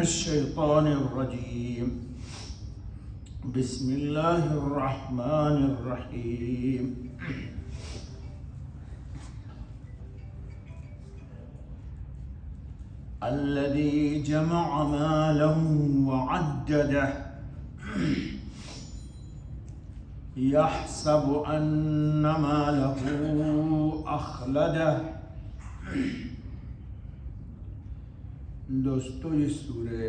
الشيطان الرجيم بسم الله الرحمن الرحيم الذي جمع مالا وعدده يحسب أن ماله أخلده. دوستو یہ سورہ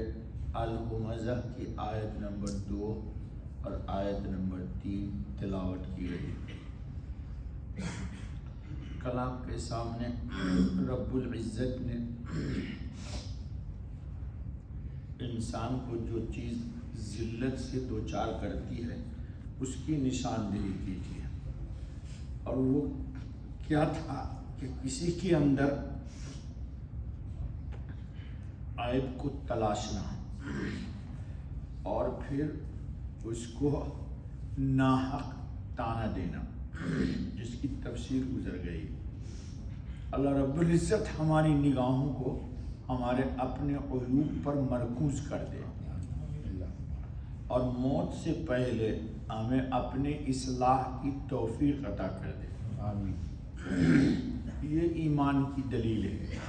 الہمزہ کی آیت نمبر 2 اور آیت نمبر 3 تلاوت کی رہی. کل آپ کے سامنے رب العزت نے انسان کو جو چیز ذلت سے دوچار کرتی ہے اس کی نشاندہی کی تھی، اور وہ کیا تھا کہ کسی کے اندر عیب کو تلاشنا اور پھر اس کو ناحق تانا دینا، جس کی تفسیر گزر گئی. اللہ رب العزت ہماری نگاہوں کو ہمارے اپنے عیوب پر مرکوز کر دے اور موت سے پہلے ہمیں اپنے اصلاح کی توفیق عطا کر دے. آمین. یہ ایمان کی دلیل ہے.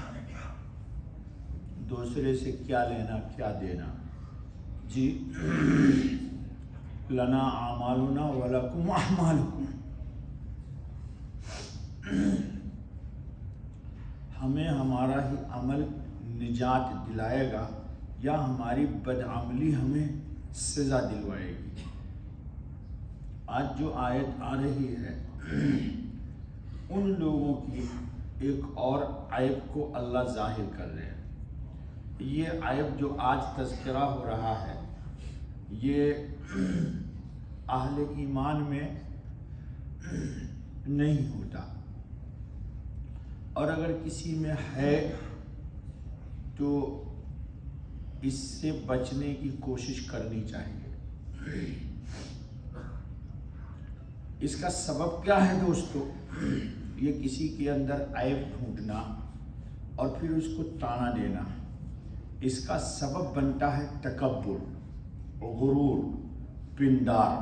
دوسرے سے کیا لینا کیا دینا. جی لنا اعمالنا ولکم اعمالکم. ہمیں ہمارا ہی عمل نجات دلائے گا یا ہماری بدعملی ہمیں سزا دلوائے گی. آج جو آیت آ رہی ہے ان لوگوں کی ایک اور عیب کو اللہ ظاہر کر رہے ہیں. یہ عیب جو آج تذکرہ ہو رہا ہے یہ اہل ایمان میں نہیں ہوتا، اور اگر کسی میں ہے تو اس سے بچنے کی کوشش کرنی چاہیے. اس کا سبب کیا ہے دوستو؟ یہ کسی کے اندر عیب ڈھونڈنا اور پھر اس کو تانا دینا، اس کا سبب بنتا ہے تکبر، غرور، پندار،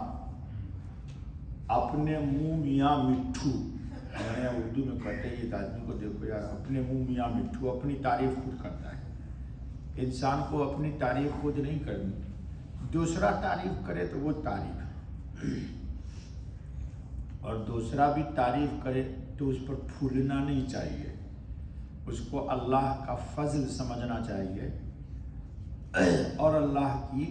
اپنے منہ میاں مٹھو. میں نے اردو میں کہتے ہیں، یہ آدمی کو دیکھو یار، اپنے منہ میاں مٹھو، اپنی تعریف خود کرتا ہے. انسان کو اپنی تعریف خود نہیں کرنی، دوسرا تعریف کرے تو وہ تعریف، اور دوسرا بھی تعریف کرے تو اس پر پھولنا نہیں چاہیے، اس کو اللہ کا فضل سمجھنا چاہیے اور اللہ کی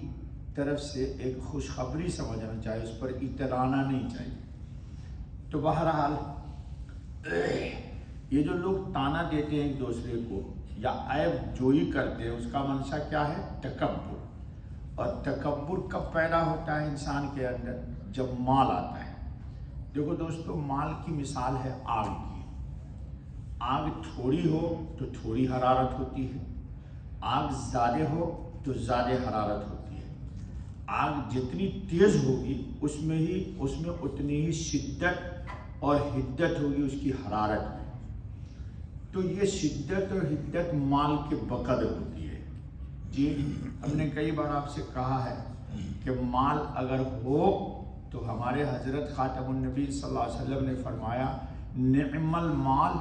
طرف سے ایک خوشخبری سمجھنا چاہیے، اس پر اترانا نہیں چاہیے. تو بہرحال یہ جو لوگ تانا دیتے ہیں ایک دوسرے کو یا عیب جوئی کرتے ہیں، اس کا منشا کیا ہے؟ تکبر. اور تکبر کب پیدا ہوتا ہے انسان کے اندر؟ جب مال آتا ہے. دیکھو دوستو، مال کی مثال ہے آگ کی. آگ تھوڑی ہو تو تھوڑی حرارت ہوتی ہے، آگ زیادہ ہو تو زیادہ حرارت ہوتی ہے. آگ جتنی تیز ہوگی اس میں اتنی ہی شدت اور حدت ہوگی اس کی حرارت میں. تو یہ شدت اور حدت مال کے بقدر ہوتی ہے. جی ہم نے کئی بار آپ سے کہا ہے کہ مال اگر ہو تو ہمارے حضرت خاتم النبی صلی اللہ علیہ وسلم نے فرمایا نعم المال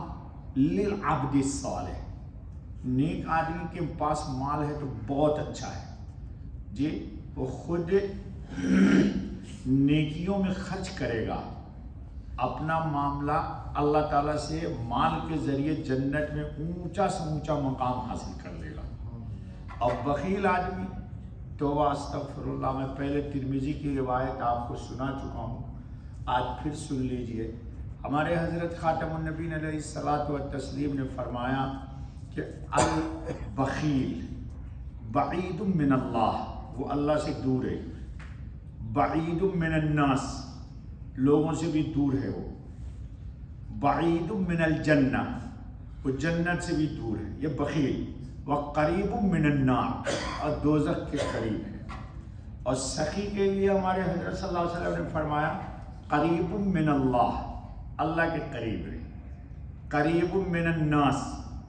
للعبد الصالح. نیک آدمی کے پاس مال ہے تو بہت اچھا ہے. جی وہ خود نیکیوں میں خرچ کرے گا، اپنا معاملہ اللہ تعالیٰ سے مال کے ذریعے جنت میں اونچا سے اونچا مقام حاصل کر لے گا. اور بخیل آدمی، توبہ استغفر اللہ، میں پہلے ترمذی کی روایت آپ کو سنا چکا ہوں، آج پھر سن لیجئے. ہمارے حضرت خاتم النبی علیہ الصلاۃ والتسلیم نے فرمایا کہ البخیل بعید من اللہ، وہ اللہ سے دور ہے. بعید من الناس، لوگوں سے بھی دور ہے. وہ بعید من الجنہ، وہ جنت سے بھی دور ہے یہ بخیل. وقریب من النار، اور دوزخ کے قریب ہے. اور سخی کے لیے ہمارے حضرت صلی اللہ علیہ وسلم نے فرمایا قریب من اللہ، اللہ کے قریب ہے. قریب من الناس،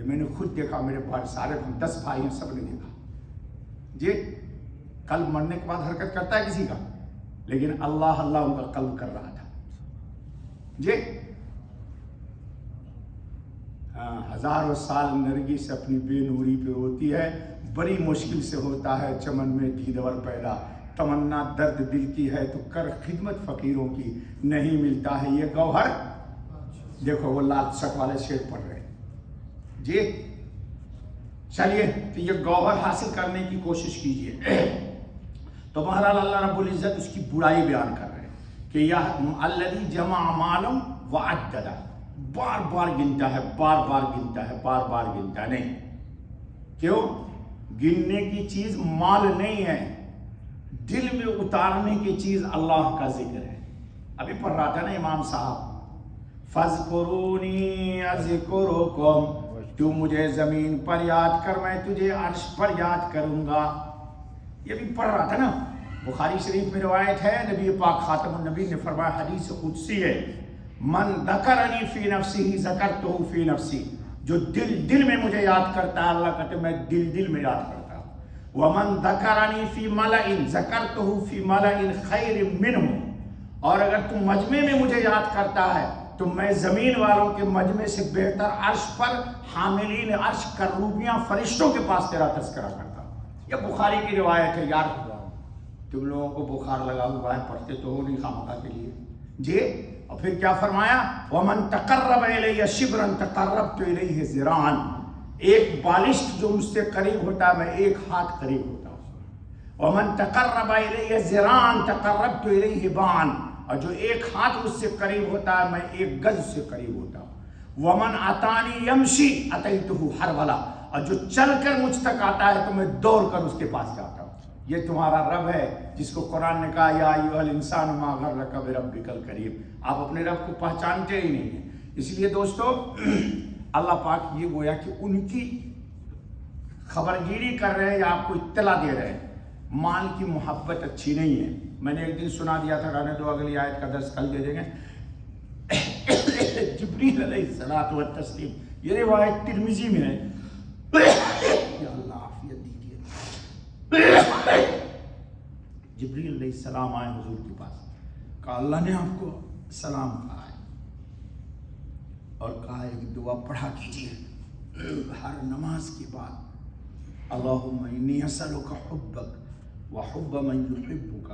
یہ میں نے خود دیکھا، میرے بھائی سارے 10 بھائی ہیں، سب نے دیکھا جی. قلب مرنے کے بعد حرکت کرتا ہے کسی کا، لیکن اللہ اللہ ان کا قلب کر رہا تھا جی. ہزاروں سال نرگس اپنی بے نوری پہ ہوتی ہے، بڑی مشکل سے ہوتا ہے چمن میں دیدور پیدا. تمنا درد دل کی ہے تو کر خدمت فقیروں کی، نہیں ملتا ہے یہ گوہر. دیکھو وہ لال شک والے شعر پڑھ رہے جی. چلیے تو یہ گوہر حاصل کرنے کی کوشش کیجیے. تو بہرحال اللہ رب العزت اس کی برائی بیان کر رہے ہیں کہ یہ الذی جمع مالا وعددہ، بار بار گنتا ہے، بار بار گنتا ہے، بار بار گنتا نہیں. کیوں؟ گننے کی چیز مال نہیں ہے، دل میں اتارنے کی چیز اللہ کا ذکر ہے. ابھی پڑھ رہا تھا نا امام صاحب، فَاذْكُرُونِي أَذْكُرُكُمْ، تو مجھے زمین پر یاد کر میں تجھے عرش پر یاد کروں گا. یہ بھی پڑھ رہا تھا نا. بخاری شریف میں روایت ہے، نبی پاک خاتم النبی نے فرمایا، حدیث قدسی ہے، من ذکرنی فی نفسی ذکرتہ فی نفسی، جو دل میں مجھے یاد کرتا ہے، اللہ کہتے ہیں میں دل میں یاد کرتا ہوں. ومن ذکرنی فی ملأ ذکرتہ فی ملأ خیر منہ، اور اگر تم مجمع میں مجھے یاد کرتا ہے تو میں زمین والوں کے مجمع سے بہتر عرش پر حاملین عرش کروبیاں فرشتوں کے پاس تیرا تذکرہ کرتا ہوں. یہ بخاری کی روایت ہے. یار تم لوگوں کو بخار لگا ہوا ہے، پڑھتے تو ہو نہیں خامخواہ کے لیے جی. اور پھر کیا فرمایا، وَمَن تَقَرَّبَ إِلَيَّ شِبْرًا تَقَرَّبْتُ إِلَيْهِ ذِرَاعًا، ایک بالشت جو مجھ سے قریب ہوتا ہے میں ایک ہاتھ قریب ہوتا ہوں. وَمَن تَقَرَّبَ إِلَيَّ ذِرَاعًا تَقَرَّبْتُ إِلَيْهِ بَاعًا، اور جو ایک ہاتھ مجھ سے قریب ہوتا ہے میں ایک گز سے قریب ہوتا ہوں. وَمَنْ أَتَانِي يَمْشِي أَتَيْتُهُ حَرْوَلًا، اور جو چل کر مجھ تک آتا ہے تو میں دوڑ کر اس کے پاس جاتا ہوں. یہ تمہارا رب ہے جس کو قرآن نے کہا یا ایھا الانسان ما غرک بربک الکریم. آپ اپنے رب کو پہچانتے ہی نہیں ہیں. اس لیے دوستو اللہ پاک یہ گویا کہ ان کی خبرگیری کر رہے ہیں یا آپ کو اطلاع دے رہے ہیں. مال کی محبت اچھی نہیں ہے. میں نے ایک دن سنا دیا تھا، رہنے دو اگلی آیت کا درس کل دے دیں گے. جبریل علیہ الصلوۃ والتسلیم، یہ روایت ترمذی میں ہے. یا اللہ عافیت دیجیے. جبریل علیہ السلام آئے حضور کے پاس، کہا اللہ نے آپ کو سلام کہا ہے اور کہا ایک دعا پڑھا کیجیے ہر نماز کے بعد، اللہم انی اسألک حبک وحب من یحبک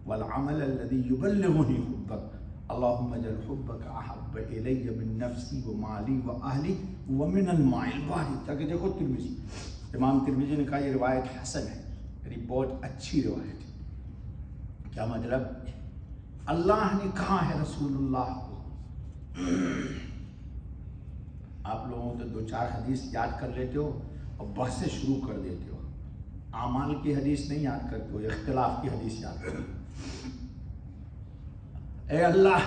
والعمل الذي يبلغني حبك اللهم اجعل حبك احب الي من نفسي ومالي واهلي ومن الماء البارد. تاکہ دیکھو ترمذی، امام ترمذی نے کہا یہ روایت حسن ہے، یعنی بہت اچھی روایت ہے. کیا مطلب؟ اللہ نے کہا ہے رسول اللہ کو. آپ لوگوں تو 2-4 حدیث یاد کر لیتے ہو اور بحثیں شروع کر دیتے ہو. اعمال کی حدیث نہیں یاد کرتے ہو، اختلاف کی حدیث یاد کرتے ہو. اے اللہ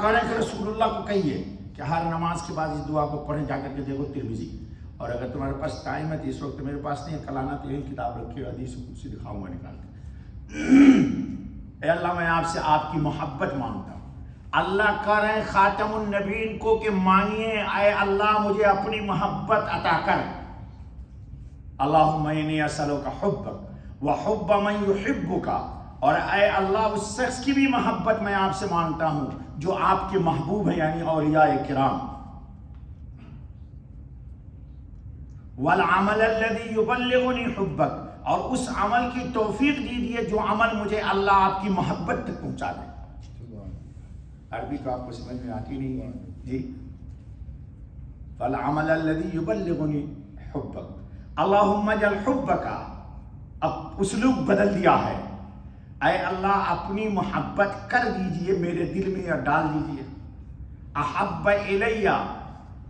کہہ رہے ہیں کہ رسول اللہ کو کہیے کہ ہر نماز کے بعد اس دعا کو پڑھیں. جا کر کے دیکھو ترمذی. اور اگر تمہارے پاس ٹائم ہے تو اس وقت میرے پاس نہیں ہے، کل آنا تو یہی کتاب رکھی ہے، حدیث خود سے دکھاؤں گا نکال کے. اے اللہ میں آپ سے آپ کی محبت مانگتا ہوں. اللہ کہہ رہے ہیں خاتم النبیین کو کہ مانگیے اے اللہ مجھے اپنی محبت عطا کر. اللہم انی اسألک حبک وحب من یحبک، اور اے اللہ اس شخص کی بھی محبت میں آپ سے مانگتا ہوں جو آپ کے محبوب ہیں، یعنی اولیاء کرام. والعمل الذي يبلغني حبك، اور اس عمل کی توفیق دیجیے جو عمل مجھے اللہ آپ کی محبت تک پہنچا دے. عربی تو آپ کو سمجھ میں آتی نہیں ہے جی. والعمل الذي يبلغني حبك اللهم اجعل حبك، اب اسلوب بدل دیا ہے. اے اللہ اپنی محبت کر دیجئے میرے دل میں یا ڈال دیجئے. احب الیہ،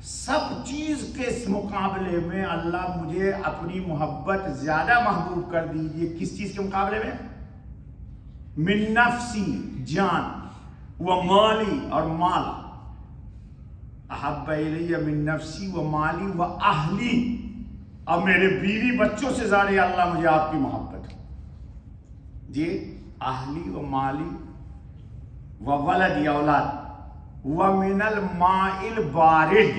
سب چیز کے مقابلے میں اللہ مجھے اپنی محبت زیادہ محبوب کر دیجئے. کس چیز کے مقابلے میں؟ من نفسی، جان، و مالی، اور مال. احب الیہ من نفسی و مالی و اہلی، اب میرے بیوی بچوں سے زیادہ اللہ مجھے آپ کی محبت جی. اہلی و مالی و ولد، یا اولاد، و من الماء البارد،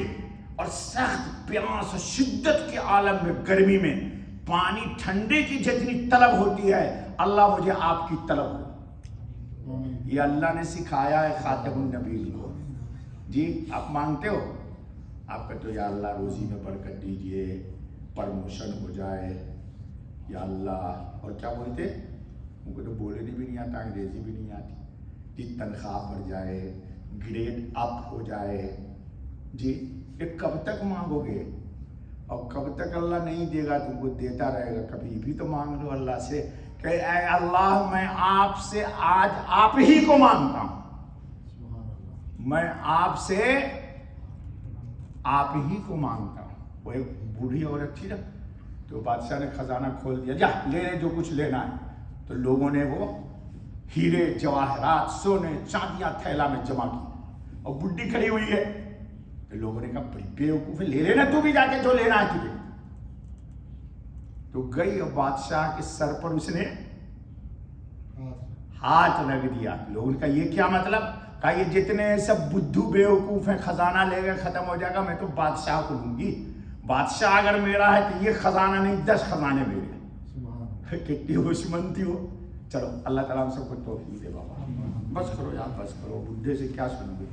اور سخت پیاس اور شدت کے عالم میں، گرمی میں پانی ٹھنڈے کی جتنی طلب ہوتی ہے، اللہ مجھے آپ کی طلب ہو۔ یہ اللہ نے سکھایا ہے خاتم النبی کو۔ جی آپ مانگتے ہو، آپ کہتے ہو یا اللہ روزی میں برکت دیجئے، پرموشن ہو جائے یا اللہ، اور کیا بولتے؟ ان کو تو بولنے بھی نہیں آتا، انگریزی بھی نہیں آتی، کہ تنخواہ بڑھ جائے، گریڈ اپ ہو جائے۔ جی یہ کب تک مانگو گے؟ اور کب تک اللہ نہیں دے گا؟ تم کو دیتا رہے گا۔ کبھی بھی تو مانگ لو اللہ سے کہ اے اللہ میں آپ سے آج آپ ہی کو مانگتا ہوں، میں آپ سے آپ ہی کو مانگتا ہوں۔ وہ ایک بوڑھی عورت تھی نا، تو بادشاہ نے خزانہ کھول دیا، جا لے لے جو کچھ لینا ہے۔ تو لوگوں نے وہ ہیرے جواہرات سونے چاندیاں تھیلا میں جمع کی، اور بڈھی کھڑی ہوئی ہے۔ تو لوگوں نے کہا بڑی بیوقوف ہے، لے لینا تو بھی جا کے جو لینا ہے تجھے۔ تو گئی اور بادشاہ کے سر پر اس نے ہاتھ رکھ دیا۔ لوگوں نے کہا یہ کیا مطلب؟ کہا یہ جتنے سب بدھو بیوقوف ہیں خزانہ لے گئے ختم ہو جائے گا، میں تو بادشاہ کو لوں گی۔ بادشاہ اگر میرا ہے تو یہ خزانہ نہیں 10 خزانے میرے۔ کتنی ہوش مند تھی وہ۔ چلو اللہ تعالیٰ ہم سب کو توفیق دے بابا۔ بس کرو یار، بس کرو، بڈھے سے کیا سنو گے۔